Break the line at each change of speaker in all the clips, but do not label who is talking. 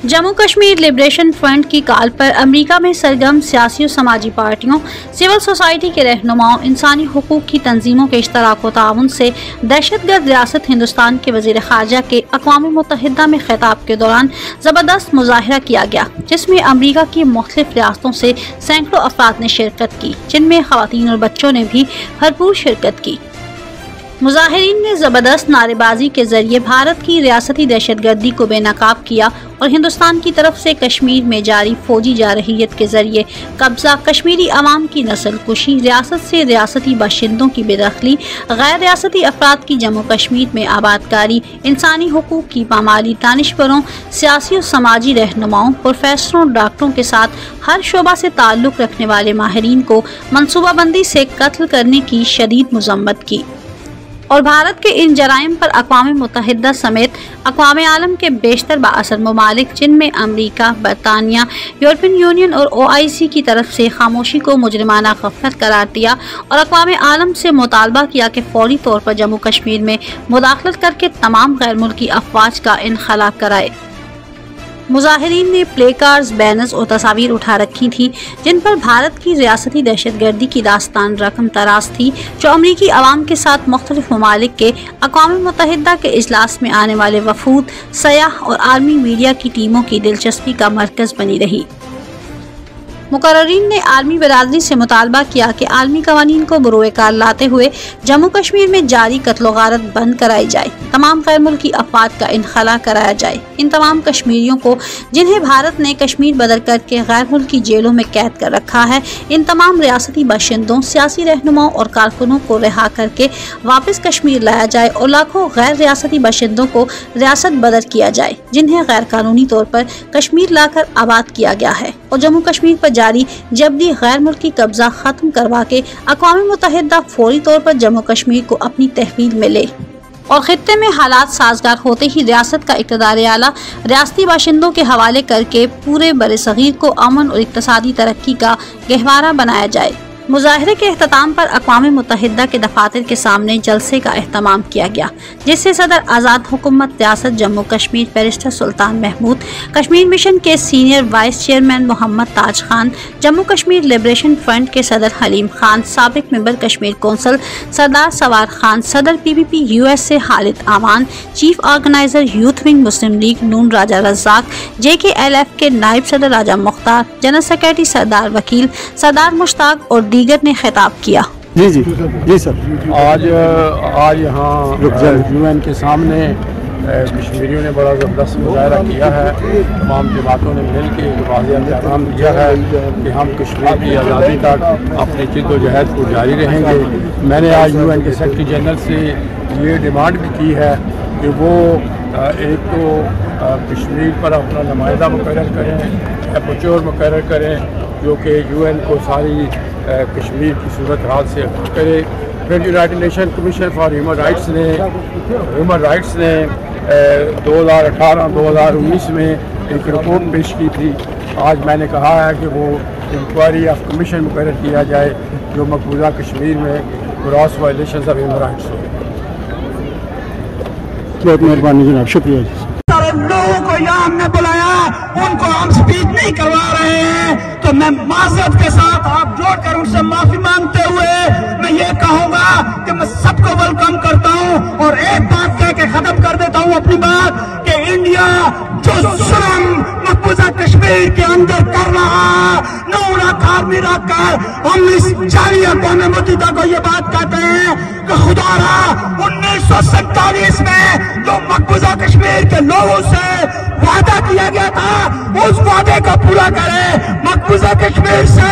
Jammu Kashmir liberation front की call पर America में सरगर्म सियासी और समाजी पार्टियों, सिविल सोसाइटी के रहनुमाओं, इंसानी हुकूक की तंजीमों के इश्तराक व ताउन से दहशतगर्द रियासत हिंदुस्तान के वज़ीर ख़ारजा के अक़वाम मुत्तहिदा में खिताब के दौरान ज़बरदस्त मुज़ाहिरा किया गया, जिसमें अमेरिका की मुख्तलिफ रियासतों से सैकड़ों अफराद ने शिरकत की, जिनमें ख़वातीन और बच्चों ने भी भरपूर शिरकत की। मुजाहिरीन ने ज़बरदस्त नारेबाजी के जरिए भारत की रियासती दहशतगर्दी को बेनकाब किया और हिंदुस्तान की तरफ से कश्मीर में जारी फौजी जारहियत के जरिए कब्जा, कश्मीरी अवाम की नस्ल कुशी, रियासत से रियासती बाशिंदों की बेदखली, गैर रियासती अफराद की जम्मू कश्मीर में आबादकारी, इंसानी हुकूक की पामाली, दानिशवरों, सियासी और समाजी रहनुमाओं, प्रोफेसरों, डॉक्टरों के साथ हर शोबा से ताल्लुक़ रखने वाले माहिरीन को मनसूबाबंदी से कत्ल करने की शदीद मज़म्मत की और भारत के इन जराइम पर अक़वाम मुत्तहिदा समेत अक़वाम आलम के बेशतर बाअसर ममालिक, जिनमें अमरीका, बरतानिया, यूरोपियन यूनियन और OIC की तरफ से खामोशी को मुजरिमाना गफलत करार दिया और अक़वाम आलम से मुतालबा किया कि फौरी तौर पर जम्मू कश्मीर में मुदाखलत करके तमाम गैर मुल्की अफवाज का इनखला कराए। मुजाहिरीन ने प्ले कार्ड्स, बैनर्स और तस्वीर उठा रखी थी, जिन पर भारत की रियासती दहशतगर्दी की दास्तान रकम तराज थी, जो अमरीकी अवाम के साथ मुख्तलिफ ममालिक के अक़वाम मुत्तहिदा के इजलास में आने वाले वफूद, सयाह और आर्मी मीडिया की टीमों की दिलचस्पी का मरकज़ बनी रही। मुकर्रीन ने आर्मी बरादरी से मुतालबा किया कि आलमी कवानीन को बरोए कार लाते हुए जम्मू कश्मीर में जारी कत्ल गारत बंद कराई जाए, तमाम गैर मुल्की अफवाद का इनखला कराया जाए। इन तमाम कश्मीरियों को जिन्हें भारत ने कश्मीर बदर करके गैर मुल्की जेलों में कैद कर रखा है, इन तमाम रियासती बाशिंदों, सियासी रहनुमाओं और कारकुनों को रिहा करके वापस कश्मीर लाया जाए और लाखों गैर रियासती बाशिंदों को रियासत बदर किया जाए, जिन्हें गैर कानूनी तौर पर कश्मीर लाकर आबाद किया गया है, और जम्मू कश्मीर पर जारी जबरी गैर मुल्की कब्जा खत्म करवा के अक़वाम मुत्तहिदा फौरी तौर पर जम्मू कश्मीर को अपनी तहवील में ले और खित्ते में हालात साजगार होते ही रियासत का इक़्तिदार आला रियासती बाशिंदों के हवाले करके पूरे बरे-सग़ीर को अमन और इक़्तिसादी तरक्की का गहवारा बनाया जाए। मुज़ाहिरे के अख्ताम पर अक़वाम मुत्तहिदा के दफातर के सामने जलसे का एहतमाम किया गया, जिससे सदर आज़ाद हुकूमत रियासत जम्मू कश्मीर बैरिस्टर सुल्तान महमूद, कश्मीर मिशन के सीनियर वाइस चेयरमैन मोहम्मद ताज खान, जम्मू कश्मीर लिबरेशन फ्रंट के सदर हलीम खान, साबिक मेंबर कश्मीर कौंसल सरदार सवार खान, सदर PPP USA खालिद आमान, चीफ ऑर्गेनाइजर यूथ विंग मुस्लिम लीग नून राजा रज़ाक, JKLF के नायब सदर राजा मुख्तार, जनरल सेक्रेटरी सरदार वकील, सरदार मुश्ताक और दीगर ने खिताब किया।
जी सर, आज यहाँ UN के सामने कश्मीरियों ने बड़ा ज़बरदस्त मुजाहरा किया है। तमाम जमातों ने मिल के वाज़ेह पैगाम दिया है कि हम कश्मीर की आज़ादी तक अपनी जिद्दोजहद को जारी रहेंगे। मैंने आज UN के सेक्रेटरी जनरल से ये डिमांड भी की है कि वो एक तो कश्मीर पर अपना नुमाइंदा मुकर्रर करें, एपोचोर मुकर्रर करें, जो कि UN को सारी कश्मीर की सूरत हाल से अवगत करे। फिर United nation commission for human rights ने 2018-2019 में एक रिपोर्ट पेश की थी। आज मैंने कहा है कि वो इंक्वायरी ऑफ कमीशन मुकर्रर किया जाए जो मकबूजा कश्मीर में gross violations of human rights हो। बहुत मेहरबानी जनाब, शुक्रिया।
लोगों को यहाँ हमने बुलाया, उनको हम स्पीच नहीं करवा रहे हैं, तो मैं माज़रत के साथ हाथ जोड़कर उनसे माफी मांगते हुए मैं ये कहूँगा कि मैं सबको वेलकम करता हूँ और एक बात कह के खत्म कर देता हूँ अपनी बात कि इंडिया जो जुल्म मकबूजा कश्मीर के अंदर कर रहा, नौरा आर्मी रखकर हम इस जारी अक़वाम मुत्तहिदा को ये बात कहते हैं कि खुदारा 1947 में जो मकबूजा कश्मीर के लोगों से वादा किया गया था, उस वादे को पूरा करे, मकबूजा कश्मीर से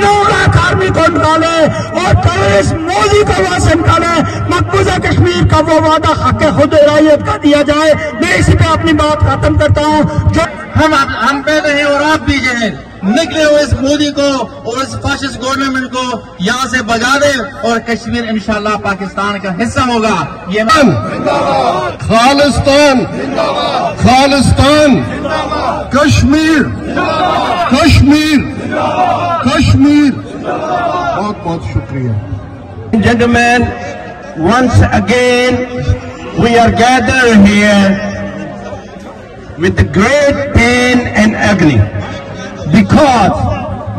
9 लाख आर्मी को निकाले और टेररिस्ट मोदी को वहां से निकाले, मकबूजा कश्मीर का वो वादा हक खुद इरायत का दिया जाए। मैं इसी पे अपनी बात खत्म करता हूँ। जो
हम पे नहीं और आप भी जो है निकले हुए इस मोदी को और इस फाशिस्ट गवर्नमेंट को यहाँ से भगा दे और कश्मीर इंशाल्लाह पाकिस्तान का हिस्सा होगा। ये
खालिस्तान खालिस्तान कश्मीर कश्मीर कश्मीर। बहुत बहुत शुक्रिया।
Gentlemen, once again we are gathered here with great pain and agony, because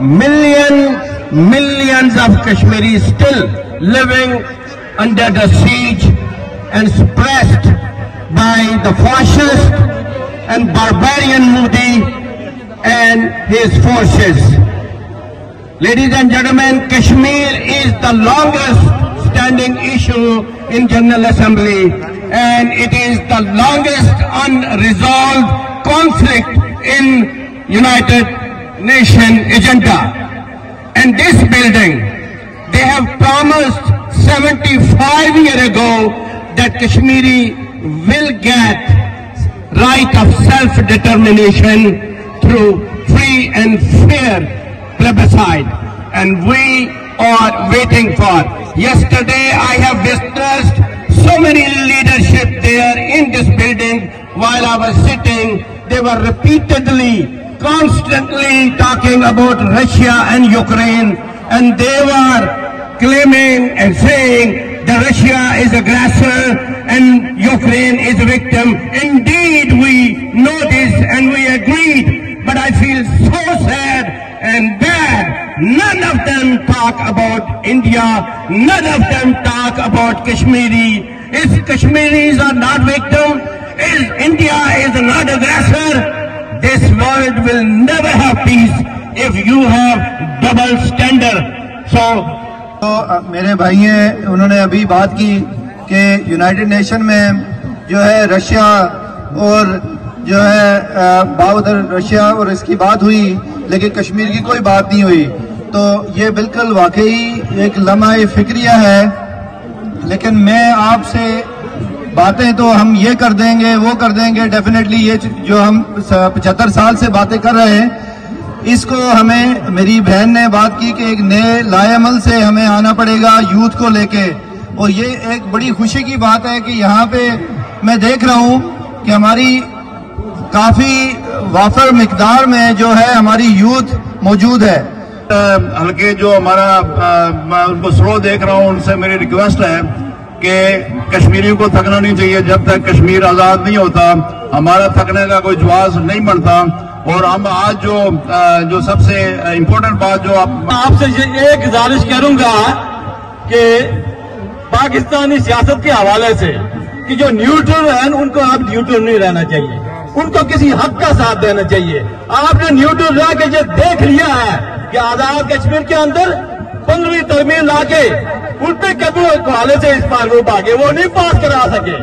millions of Kashmiris still living under the siege and suppressed by the fascist and barbarian Modi and his forces. Ladies and gentlemen, Kashmir is the longest standing issue in General Assembly, and it is the longest unresolved conflict in United Nations agenda. And this building, they have promised 75 years ago that Kashmiri will get right of self-determination through free and fair plebiscite, and we are waiting for. Yesterday I have witnessed so many leadership there in this building. While I was sitting, they were repeatedly, constantly talking about Russia and Ukraine, and they were claiming and saying that Russia is aggressor and Ukraine is a victim. Indeed, we know this and we agreed, but I feel so sad and bad. None of them talk about India. None of them talk about Kashmiri. If Kashmiris are not victim, if India is not aggressor, this world will never have peace if you have double standard. So
میرے بھائی ہیں، انہوں نے ابھی بات کی کہ United nation میں جو ہے رشیا اور جو ہے باودر رشیا اور اس کی بات ہوئی، لیکن کشمیر کی کوئی بات نہیں ہوئی. تو یہ بالکل واقعی ایک لمحہ فکریہ ہے. لیکن میں آپ سے باتیں تو ہم یہ کر دیں گے وہ کر دیں گے، ڈیفینیٹلی یہ جو ہم 75 سال سے باتیں کر رہے ہیں، اس کو ہمیں میری بہن نے بات کی کہ ایک نئے لائے عمل سے ہمیں آنا پڑے گا یوتھ کو لے کے. اور یہ ایک بڑی خوشی کی بات ہے کہ یہاں پہ میں دیکھ رہا ہوں کہ ہماری کافی وافر مقدار میں جو ہے ہماری یوتھ موجود ہے.
ہلکے جو ہمارا ان کو سلو دیکھ رہا ہوں، ان سے میری ریکویسٹ ہے کہ کشمیریوں کو تھکنا نہیں چاہیے. جب تک کشمیر آزاد نہیں ہوتا ہمارا تھکنے کا کوئی جواز نہیں بنتا. اور ہم آج جو سب سے امپورٹنٹ بات جو آپ سے ایک گزارش کروں گا کہ پاکستانی سیاست کے حوالے سے کہ جو نیوٹرل ہیں ان کو آپ نیوٹرل نہیں رہنا چاہیے، ان کو کسی حق کا ساتھ دینا چاہیے. آپ نے نیوٹرل رہ کے یہ دیکھ لیا ہے کہ آزاد کشمیر کے اندر 15ویں ترمیم لا کے ان پہ قدموں کے حوالے سے اس پارلیمنٹ آگے وہ نہیں پاس کرا سکے.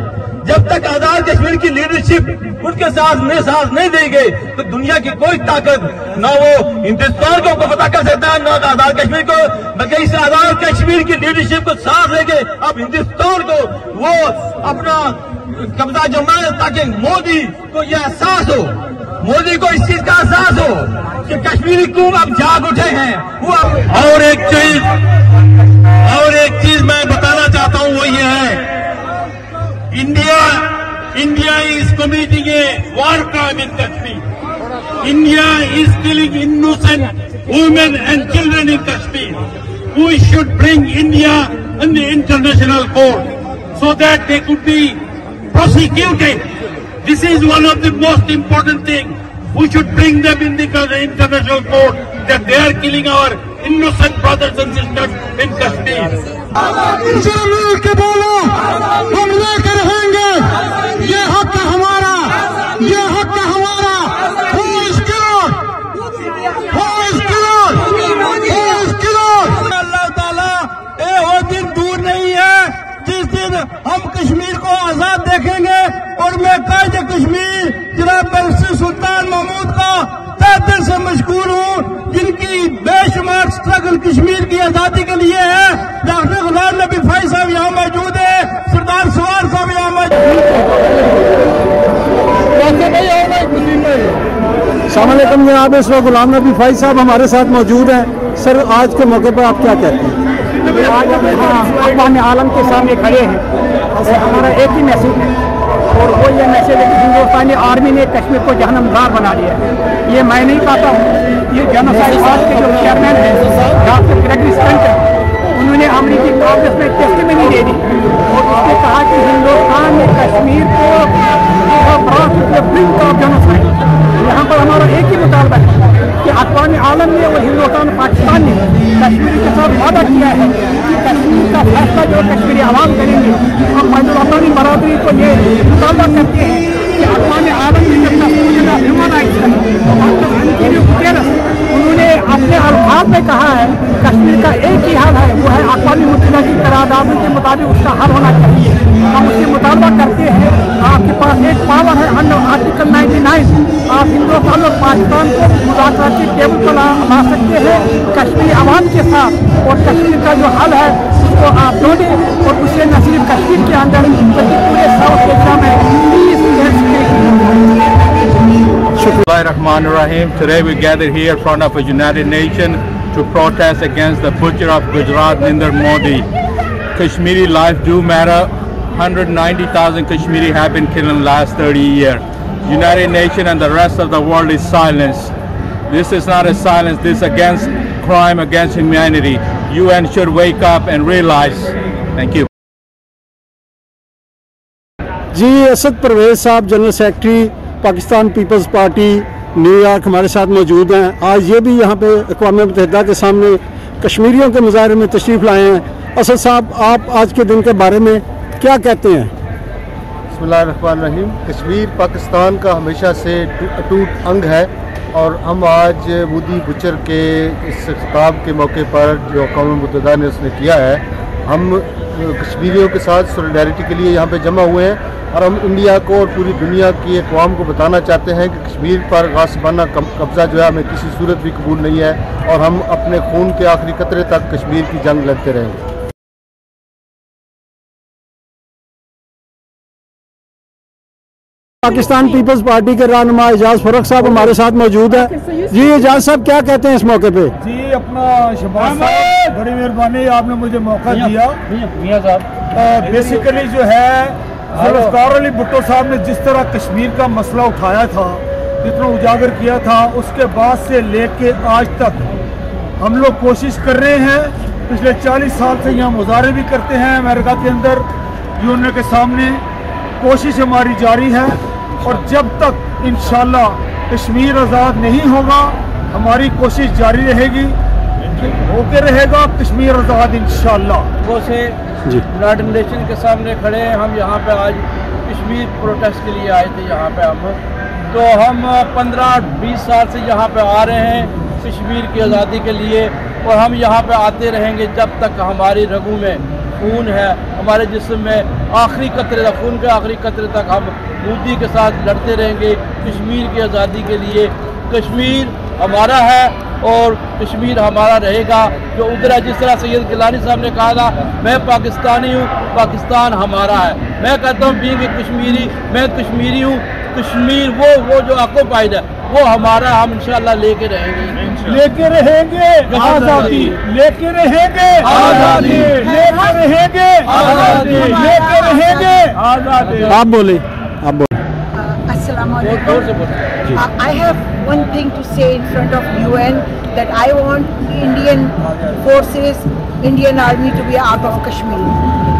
جب تک آزاد کشمیر کی لیڈرشپ ان کے ساتھ نہیں دے گئی تو دنیا کی کوئی طاقت نہ وہ ہندوستان کو فتح کر سکتا ہے نہ آزاد کشمیر کو، بلکہ اس آزاد کشمیر کی لیڈرشپ کو ساتھ لے کے اب ہندوستان کو وہ اپنا قبضہ جمائے تاکہ مودی کو یہ احساس ہو، مودی کو اس چیز کا احساس ہو کہ کشمیری قوم اب جاگ اٹھے ہیں. وہ اور ایک چیز میں بتانا چاہتا ہوں وہ یہ ہے، India is committing a war crime in Kashmir. India is killing innocent women and children in Kashmir. We should bring India in the international court so that they could be prosecuted. This is one of the most important things. We should bring them in the international court that they are killing our innocent brothers and sisters in Kashmir.
مل کے بولو، ہم لے کے رہیں گے. یہ حق ہے ہمارا، یہ حق ہے ہمارا. اللہ تعالیٰ وہ دن دور نہیں ہے جس دن ہم کشمیر کو آزاد دیکھیں گے. اور میں قائد کشمیر جناب بنگسی سلطان محمود کا تہ دل سے مشکور ہوں، جن کی بے شمار اسٹرگل کشمیر کی آزادی کے لیے ہے. ڈاکٹر غلام نبی فائی صاحب یہاں موجود ہے، سردار سوار صاحب یہاں موجود ہیں.
السلام علیکم جناب، اس وقت غلام نبی فائی صاحب ہمارے ساتھ موجود ہیں. سر آج کے موقع پر آپ کیا کہتے ہیں؟
آج اقوام عالم کے سامنے کھڑے ہیں اور ہمارا ایک ہی میسیج ہے، اور وہ یہ میسیج ہے کہ ہندوستانی آرمی نے کشمیر کو جہنمگار بنا لیا ہے. یہ میں نہیں کہتا ہوں، یہ جنوسائڈ واچ کے جو چیئرمین ہیں ڈاکٹر گریگری اسٹنٹن، انہوں نے امریکی کانگریس میں ٹیسٹیمنی دے دی اور اس نے کہا کہ ہندوستان نے کشمیر کو यहाँ पर हमारा एक ही मुतालबा है कि अक़वाम आलम ने और हिंदुस्तान पाकिस्तान ने कश्मीर के साथ वादा किया है कि कश्मीर का फैसला जो कश्मीरी आवाम करेंगे। हम बैनुल-अक़वामी बरादरी को ये मुतालबा करते हैं कि अक़वाम आलम ने जब ह्यूमन राइट्स उन्होंने अपने अल्फाज में कहा है कश्मीर का एक ही हल है, वो है अक़वाम मुत्तहिदा की करारदादों के मुताबिक उसका हल होना चाहिए। हम उससे मुतालबा करते हैं। आपके पास एक पावर है अंडर आर्टिकल 99, आप हिंदुस्तान और पाकिस्तान को मुज़ाकरात के टेबल पर ला सकते हैं कश्मीरी आवाम के साथ, और कश्मीर का जो हल है उसको आप ढूंढें, और उसे न सिर्फ कश्मीर के अंदर बल्कि पूरे साउथ एशिया में
Bismillahirrahmanirrahim. Today we gathered here in front of a United Nations to protest against the butcher of Gujarat, Narendra Modi. Kashmiri lives do matter. 190,000 Kashmiri have been killed in the last 30 years. United Nations and the rest of the world is silence. This is not a silence. This is against crime against humanity. UN should wake up and realize. Thank you.
जी असद परवेज साहब general secretary Pakistan Peoples Party New York हमारे साथ मौजूद हैं। आज ये भी यहाँ पे अक़वाम मुत्तहिदा के सामने कश्मीरियों के मुजाहरे में तशरीफ़ लाए हैं। असद साहब, आप आज के दिन के बारे में क्या कहते हैं?
बिस्मिल्लाहिर्रहमानिर्रहीम। कश्मीर पाकिस्तान का हमेशा से अटूट अंग है, और हम आज मोदी बुचर के इस खिताब के मौके पर जो अक़वाम मुत्तहिदा ने उसने किया है, हम कश्मीरियों के साथ सॉलिडारिटी के लिए यहाँ पे जमा हुए हैं, और हम इंडिया को और पूरी दुनिया की अक़वाम को बताना चाहते हैं कि कश्मीर पर गासिबाना कब्ज़ा जो है हमें किसी सूरत भी कबूल नहीं है, और हम अपने खून के आखिरी कतरे तक कश्मीर की जंग लड़ते रहेंगे।
पाकिस्तान पीपल्स पार्टी के रहनुमा एजाज फर्रुख साहब हमारे साथ मौजूद है। जी एजाज साहब, क्या कहते हैं इस मौके पे?
जी अपना शहबाज साहब, बड़ी मेहरबानी, आपने मुझे मौका दिया। मियां साहब, बेसिकली जो है ज़ुल्फ़िकार अली भुट्टो साहब ने जिस तरह कश्मीर का मसला उठाया था, जितना उजागर किया था, उसके बाद से लेके आज तक हम लोग कोशिश कर रहे हैं। पिछले 40 साल से यहाँ मुजाहरे भी करते हैं अमेरिका के अंदर, यूएन के सामने कोशिश हमारी जारी है, और जब तक इंशाअल्लाह कश्मीर आज़ाद नहीं होगा हमारी कोशिश जारी रहेगी, होके रहेगा कश्मीर आज़ाद इंशाअल्लाह।
वो से यूनाइटेड नेशन के सामने खड़े हैं। हम यहाँ पे आज कश्मीर प्रोटेस्ट के लिए आए थे। यहाँ पे हम 15-20 साल से यहाँ पे आ रहे हैं कश्मीर की आज़ादी के लिए, और हम यहाँ पे आते रहेंगे जब तक हमारी रगों में खून है, हमारे जिस्म में आखिरी कतरे तक, खून के आखिरी कतरे तक हम मोदी के साथ लड़ते रहेंगे कश्मीर की आज़ादी के लिए। कश्मीर हमारा है और कश्मीर हमारा रहेगा। जो उधर है, जिस तरह सैयद गिलानी साहब ने कहा था, मैं पाकिस्तानी हूँ, पाकिस्तान हमारा है। मैं कहता हूँ बीइंग कश्मीरी, मैं कश्मीरी हूँ। कश्मीर वो जो ऑक्युपाइड है वो हमारा, हम इंशाल्लाह लेके रहेंगे आज़ादी, लेके रहेंगे आज़ादी, लेके रहेंगे आज़ादी।
आप बोले, आप बोले।
I have one thing to say in front of UN, that I want Indian forces, Indian army to be out of Kashmir.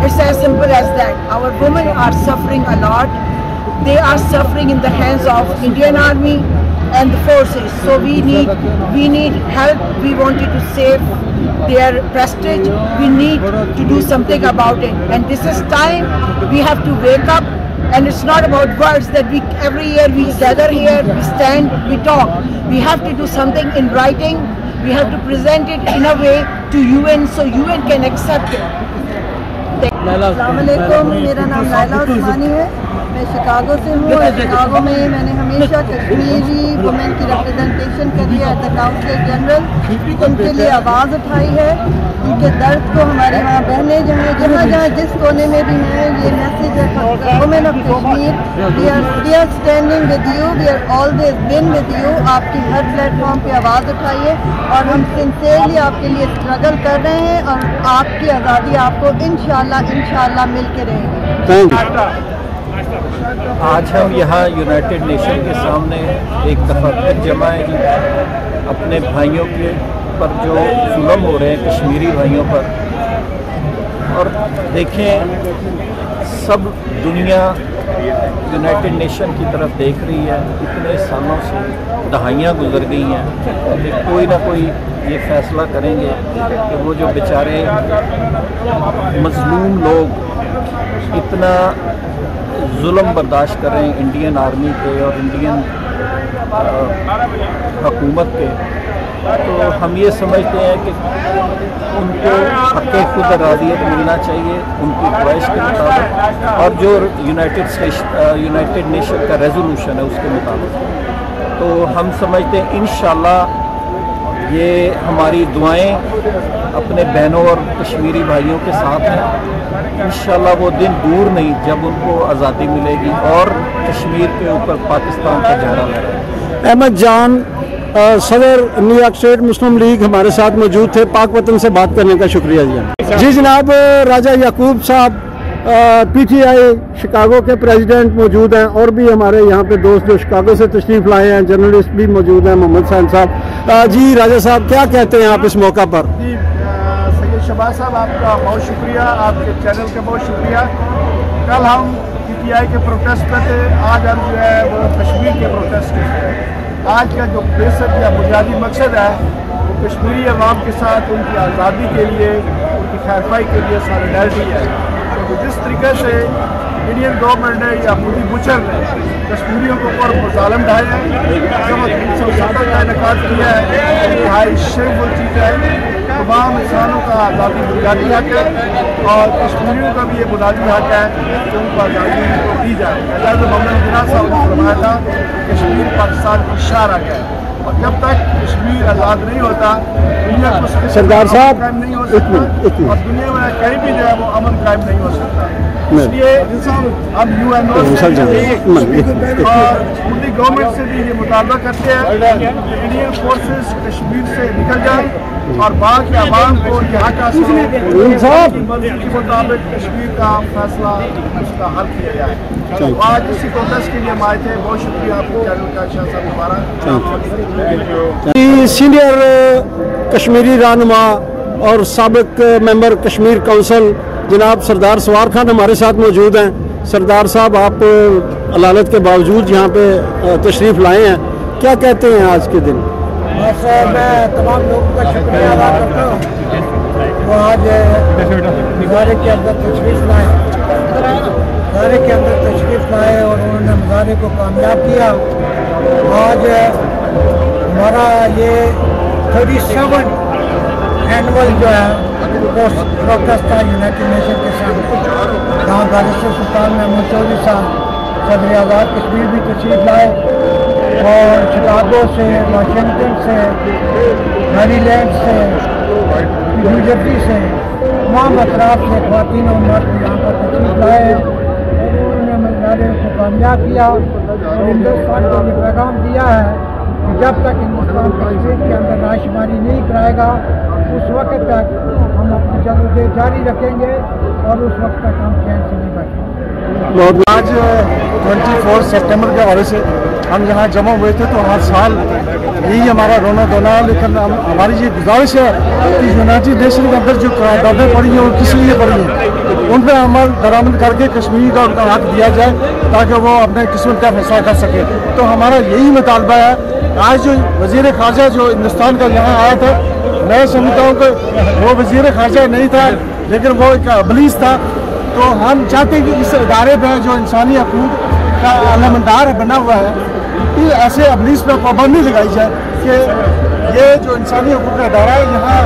It's as simple as that. Our women are suffering a lot. They are suffering in the hands of Indian army and the forces. So we need help. We wanted to save their prestige. We need to do something about it. And this is time we have to wake up. And it's not about words that every year we gather here, we stand, we talk. We have to do something in writing. We have to present it in a way to UN so UN can accept it.
अस्सलामुअलैकुम, मेरा नाम लाइला उस्मानी है। मैं Chicago से हूँ। Chicago में मैंने हमेशा कश्मीरी वुमेन की रिप्रेजेंटेशन करी है एट द काउंसिल जनरल। उनके लिए आवाज़ उठाई है, उनके दर्द को हमारे वहाँ बहनें जो हैं, जहाँ जिस कोने में भी हैं, ये मैसेज है women of Kashmir, we are standing with you, we are always been with you. आपकी हर प्लेटफॉर्म पे आवाज़ उठाइए, और हम सिंसियरली आपके लिए स्ट्रगल कर रहे हैं, और आपकी आज़ादी आपको इंशाल्लाह मिल के रहेगी।
आज हम यहाँ यूनाइटेड नेशन के सामने एक दफ़ा फिर जमा हैं अपने भाइयों के पर जो जुल्म हो रहे हैं कश्मीरी भाइयों पर। और देखें, सब दुनिया यूनाइटेड नेशन की तरफ देख रही है। इतने सालों से दहाइयाँ गुजर गई हैं कि कोई ना कोई ये फैसला करेंगे कि वो जो बेचारे मजलूम लोग इतना जुल्म बर्दाश्त कर रहे हैं इंडियन आर्मी पे और इंडियन हुकूमत पे, तो हम ये समझते हैं कि उनको हक़ खुद राज़ियत मिलना चाहिए उनकी ख्वाहिश के मुताबिक, और जो यूनाइटेड नेशन का रेजोल्यूशन है उसके मुताबिक। तो हम समझते हैं इंशाअल्लाह ये हमारी दुआएं अपने बहनों और कश्मीरी भाइयों के साथ हैं। इंशाअल्लाह वो दिन दूर नहीं जब उनको आज़ादी मिलेगी और कश्मीर के ऊपर पाकिस्तान का झंडा लहराएगा।
अहमद जान, सदर न्यूयॉर्क स्टेट मुस्लिम लीग हमारे साथ मौजूद थे। पाक वतन से बात करने का शुक्रिया जी जनाब। राजा याकूब साहब PTI शिकागो के प्रेसिडेंट मौजूद हैं, और भी हमारे यहाँ पे दोस्त जो शिकागो से तशरीफ़ लाए हैं, जर्नलिस्ट भी मौजूद हैं, मोहम्मद साहब साहब। जी राजा साहब, क्या कहते हैं आप इस मौका पर?
जी सैयद शहबाज साहब, आपका बहुत शुक्रिया, आपके चैनल का बहुत शुक्रिया। कल हम PTI के प्रोटेस्ट पे थे, आज हम जो है वो कश्मीर के प्रोटेस्ट पे थे। आज का जो बेसिक या बुनियादी मकसद है वो कश्मीरी अवाम के साथ उनकी आज़ादी के लिए, उनकी खैरपाई के लिए सॉलिडारिटी है। तो जिस तरीके से इंडियन गवर्नमेंट ने या मोदी बुचर ने कश्मीरियों के ऊपर मुजालम ढाए हैं, 370 का इनकाद किया है, इंतहाई शेमफुल चीज़ है। तमाम इंसानों का आज़ादी बुनियादी हक है और कश्मीरियों का भी ये बुनियादी हक है कि उनको आज़ादी दी जाए। मोहम्मद जिन्ना साहब ने फरमाया था कश्मीर पाकिस्तान की शार हक है, और जब तक कश्मीर आज़ाद नहीं होता दुनिया को
सरदार साहब
कायम नहीं हो सकता, और दुनिया में कहीं भी जो है वो अमन कायम नहीं हो सकता। इसलिए हम UNO से और मोदी गवर्नमेंट से भी ये मुतालबा करते हैं कि इंडियन फोर्सेस कश्मीर से निकल जाए और बाकी आवाम को ये हक हासिल हो के मुताबिक कश्मीर का फैसला उसका हल किया जाए। तो आज इसी प्रोटेस्ट के लिए हम आए थे। बहुत शुक्रिया आपको चैनल का शाह साहब दोबारा।
सीनियर कश्मीरी रहनुमा और साबिक मेंबर कश्मीर काउंसिल जनाब सरदार सवार खान हमारे साथ मौजूद हैं। सरदार साहब, आप अलालत के बावजूद यहाँ पे तशरीफ़ लाए हैं, क्या कहते हैं आज के दिन?
बस मैं तमाम लोगों का शुक्रिया अदा करता हूँ वो आज मुजाहरे के अंदर तशरीफ़ लाए, और उन्होंने मुजाहरे को कामयाब किया। आज हमारा ये 37 एनुअल जो है प्रोटेस्ट था यूनाइटेड नेशन के सामने, जहाँ बारिस्टर सुल्तान महमूद चौधरी साहब सदर आज़ाद कश्मीर भी तशरीफ़ लाए, और शिकागो से, वाशिंगटन से, मैरीलैंड से, न्यू जर्सी से, तमाम अतराफ से ख़वातीन और मर्द यहाँ पर तशरीफ़ लाए हैं। उन्होंने मुजाहरे को कामयाब किया और हिंदुस्तान को ये पैगाम दिया है कि जब तक हिंदुस्तान कश्मीर के अंदर राशुमारी नहीं कराएगा उस वक्त तक हम अपनी जदोजहद जारी रखेंगे और उस वक्त तक हम चैन से नहीं बैठेंगे।
आज 24 सितंबर के हवाले से हम यहाँ जमा हुए थे, तो हर साल यही हमारा रोना धोना, लेकिन हमारी ये गुजारिश है कि यूनाइटेड नेशन के अंदर जो करारदादें पड़ी हैं वो किस लिए पड़ी हैं, उन पर अमल दरामद करके कश्मीर का उनका हक दिया जाए ताकि वो अपने किस्मत का फैसला कर सके। तो हमारा यही मुतालबा है। आज जो वज़ीर ख़ारजा जो हिंदुस्तान का यहाँ आया था, मैं समझता हूँ कि वो वज़ीर ख़ारजा नहीं था, लेकिन वो एक अबलीस था। तो हम चाहते हैं कि इस इदारे पर जो इंसानी हकूक़ का अलमदार बना हुआ है, ऐसे अबलीस पर पाबंदी लगाई जाए कि ये जो इंसानी हकूक़ का इदारा है, यहाँ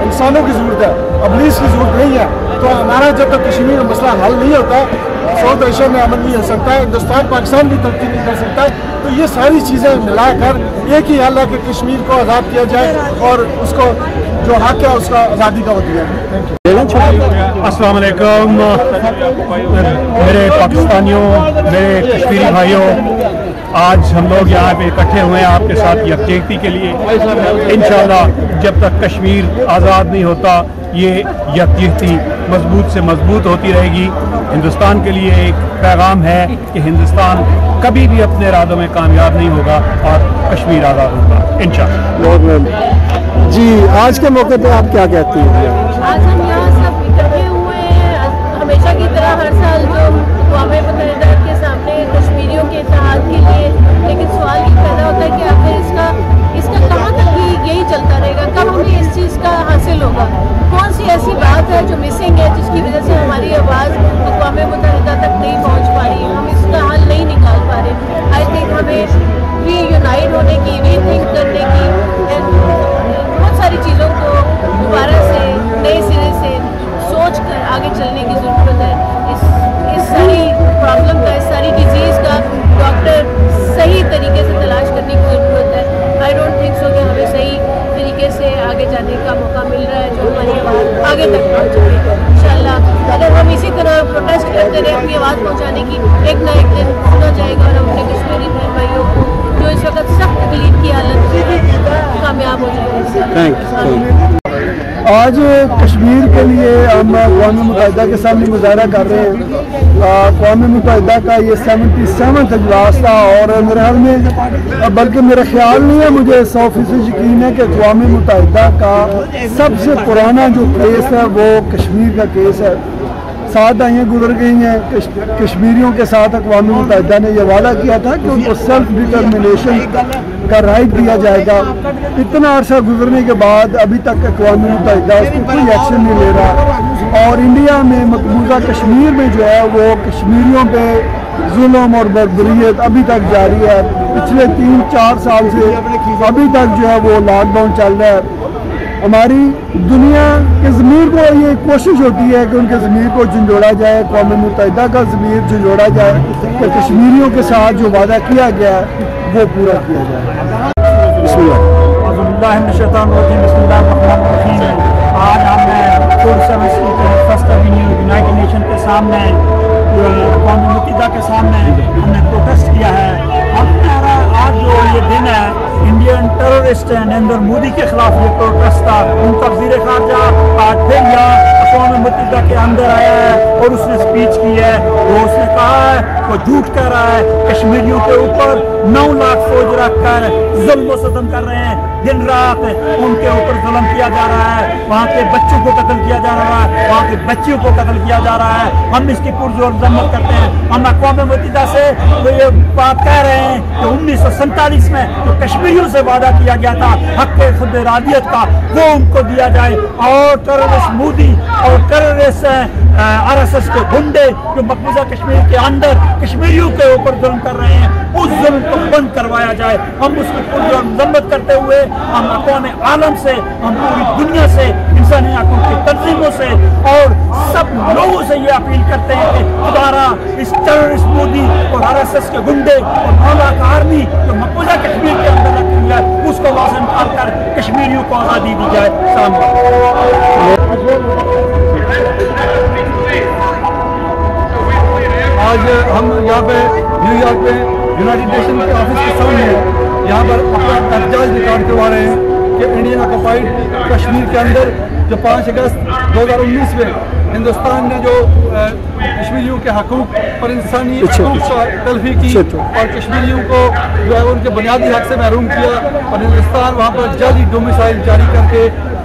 इंसानों की ज़रूरत है, अबलीस की ज़रूरत नहीं है। तो हमारा जब तक कश्मीर का मसला हल नहीं होता, साउथ एशिया में अमन नहीं हो सकता है, हिंदुस्तान पाकिस्तान भी तरक्की नहीं कर सकता है। तो ये सारी चीज़ें मिलाकर एक ही हल है कि कश्मीर को आज़ाद किया जाए और उसको जो हक है उसका आज़ादी का वो दिया जाए। Thank you.
अस्सलाम वालेकुम मेरे पाकिस्तानियों, मेरे कश्मीरी भाइयों, आज हम लोग यहाँ पे इकट्ठे हुए हैं आपके साथ यकजहती के लिए। इंशाअल्लाह जब तक कश्मीर आज़ाद नहीं होता ये यकजहती मजबूत से मजबूत होती रहेगी। हिंदुस्तान के लिए एक पैगाम है कि हिंदुस्तान कभी भी अपने इरादों में कामयाब नहीं होगा और कश्मीर आज़ाद होगा इंशाअल्लाह।
जी, आज के मौके पे आप क्या कहती हैं?
आज हम यहाँ सब इकट्ठे हुए हैं, हमेशा की तरह हर साल जो
कामयाब हो जाए।
थैंक आज कश्मीर के लिए हम अक़वाम मुत्तहिदा के सामने मुजाहरा कर रहे हैं। अक़वाम मुत्तहिदा का ये 77वां इजलास था और मेरे हाल में, बल्कि मेरा ख्याल नहीं है, मुझे 100% यकीन है कि अक़वाम मुत्तहिदा का सबसे पुराना जो केस है वो कश्मीर का केस है। 7 आइयाँ गुजर गई हैं, कश्मीरियों के साथ अक़वाम मुत्तहिदा ने यह वादा किया था कि उनको सेल्फ डिटर्मिनेशन का राइट दिया जाएगा। इतना अरसा गुजरने के बाद अभी तक अक़वाम मुत्तहिदा उस पर कोई एक्शन नहीं ले रहा और इंडिया में मकबूजा कश्मीर में जो है वो कश्मीरियों पे जुल्म और बर्बरियत अभी तक जारी है। पिछले 3-4 साल से अभी तक जो है वो लॉकडाउन चल रहा है। हमारी दुनिया के ज़मीर को ये कोशिश होती है कि उनके ज़मीर को झंझोड़ा जाए, अक़वाम मुत्तहिदा का ज़मीर झंझोड़ा जाए कि कश्मीरियों के साथ जो वादा किया गया है वो पूरा किया जाए।
आज हमने फर्स्ट एवेन्यू यूनाइटेड नेशन के सामने, अक़वाम मुत्तहिदा के सामने हमने प्रोटेस्ट किया है। हमारा आज जो ये दिन है, इंडियन टेररिस्ट नरेंद्र मोदी के खिलाफ ये प्रोटेस्ट था। उनका वज़ीर ख़ारजा आज फिर यहाँ अक़वाम मुत्तहिदा के अंदर आया है और उसने स्पीच की है। वो उसने कहा है, वो झूठ कह रहा है, कश्मीरियों के ऊपर 9 लाख फौज रखकर जुल्म सितम कर रहे हैं। दिन रात उनके ऊपर जुल्म किया जा रहा है, वहाँ के बच्चों को कत्ल किया जा रहा है, वहाँ के बच्चियों को कत्ल किया जा रहा है। हम इसकी पुरजोर मजम्मत करते हैं। हम अक़वाम मुत्तहिदा से तो ये बात कह रहे हैं कि 1947 में जो कश्मीरियों से वादा किया गया था हक़ खुद इरादियत का, वो उनको दिया जाए और टेररिस्ट मोदी और टेररिस्ट RSS के गुंडे जो मकबूजा कश्मीर के अंदर कश्मीरियों के ऊपर जुल्म कर रहे हैं, उस जुल्म को बंद करवाया जाए। हम उसकी पुरजोर मजम्मत करते हुए हम अक़वाम आलम से, हम पूरी दुनिया से, इंसानी हक़ों की तंजीमों से और सब लोगों से ये अपील करते हैं कि दोबारा इस टेररिस्ट मोदी और RSS के गुंडे और 9 लाख आर्मी जो मकबूजा कश्मीर के अंदर रखी हुई है उसको वापस निकाल कर कश्मीरियों को आज़ादी दी जाए।
आज हम यहाँ पे न्यूयॉर्क में यूनाइटेड नेशन के ऑफिस के सामने यहाँ पर अपना एहतजाज रिकॉर्ड करवा रहे हैं कि इंडियन ऑक्युपाइड कश्मीर के अंदर जो 5 अगस्त 2019 में हिंदुस्तान ने जो कश्मीरियों के हकूक़ और इंसानी हकूक़ का तलफी की और कश्मीरियों को जो है उनके बुनियादी हक से महरूम किया और हिंदुस्तान वहाँ पर जाली डोमिसाइल जारी करके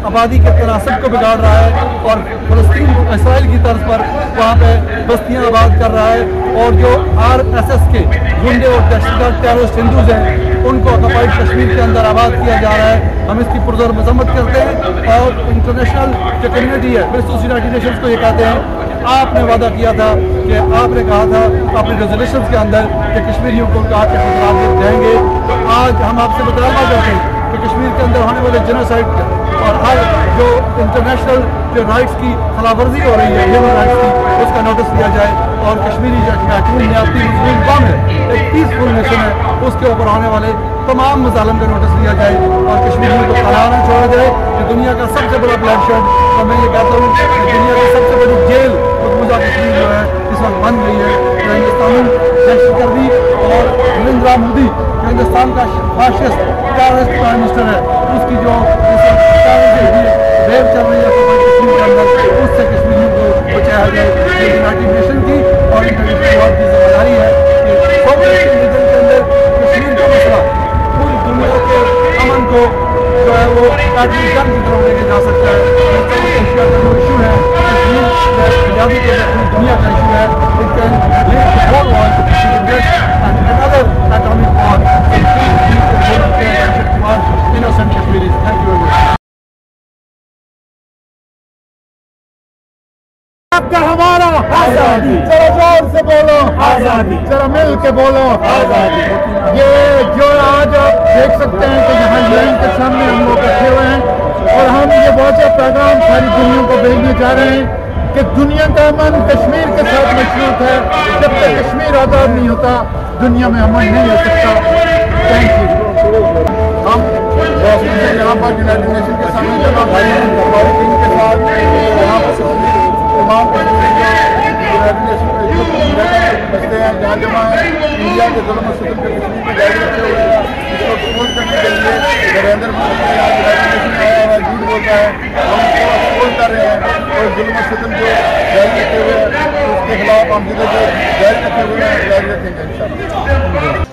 आबादी के तनासब को बिगाड़ रहा है और फ़लस्तीन इसराइल की तर्ज पर वहाँ पे बस्तियाँ आबाद कर रहा है और जो RSS के गुंडे और दहशतगर्द टेररिस्ट हिंदूज हैं उनको ऑक्युपाइड कश्मीर के अंदर आबाद किया जा रहा है। हम इसकी पुरजोर मजम्मत करते हैं और इंटरनेशनल जो कम्युनिटी है, यूनाइटेड नेशंस को ये कहते हैं, आपने वादा किया था कि आपने कहा था अपने रेजोल्यूशन के अंदर कि कश्मीरियों को आपके खतरात देंगे। तो आज हम आपसे मुतालबा करते हैं कि कश्मीर के अंदर होने वाले जेनोसाइड और हर जो इंटरनेशनल जो राइट्स की खिलाफवर्जी हो रही है, ह्यूमन राइट्स की, उसका नोटिस लिया जाए और कश्मीरी जो नियाती मुस्लिम कौम है, एक पीसफुल नेशन है, उसके ऊपर होने वाले तमाम मजालिम का नोटिस लिया जाए और कश्मीरियों को खलाना छोड़ा जाए। कि दुनिया का सबसे बड़ा ब्लैडशेड, और मैं ये कहता हूँ कि दुनिया की सबसे बड़ी जेल मकबूजा कश्मीर जो है इस वक्त बन रही है। जो हिंदुस्तान दहशतगर्दी और नरेंद्र मोदी जो हिंदुस्तान का फाशिस्ट टेररिस्ट प्राइम मिनिस्टर है, उसकी जो वेव चल रही है कश्मीर के अंदर, उससे कश्मीरियों को बचाया जाए। ये यूनाइटेड नेशन की और इंटरनेशनल वर्ल्ड की जिम्मेदारी है कि रीजन के अंदर कश्मीर का मसला पूरी दुनिया के अमन को जो है वो एटमी जंग की तरफ लेके जा सकता है। एशिया का जो इशू है, कश्मीर आज़ादी के दुनिया का इशू है, it can lead to whole world to get another atomic war innocent Kashmiris. Thank you very much.
आपका हमारा आजादी, जरा जोर से बोलो आजादी, जरा मिल के बोलो आजादी। ये जो आज आप देख सकते हैं कि यहाँ UN के सामने हम लोग बैठे हुए हैं और हम ये बहुत सा पैगाम सारी दुनिया को भेजने जा रहे हैं कि दुनिया का अमन कश्मीर के साथ मशरूत है। जब तक कश्मीर आज़ाद नहीं होता दुनिया में अमन नहीं हो सकता। Thank you. हम यहाँ पर यूनाइटेड नेशन के सामने जमा भाई हमारी टीम के साथ यहाँ पर तमाम यूनाइटेड नेशन बचते हैं जहाँ जमा है इंडिया के जुल्म और सितम के कश्मीर में जारी रखे हुए हैं। इसको एक्सपोज करने के लिए नरेंद्र मोदी
होता है हम उसको एक्सपोज कर रहे हैं और जुल्म सितम जो जारी रखे हुए हैं उसके खिलाफ हम जिधर जारी रखे हुए हैं जारी रखेंगे इंशाल्लाह।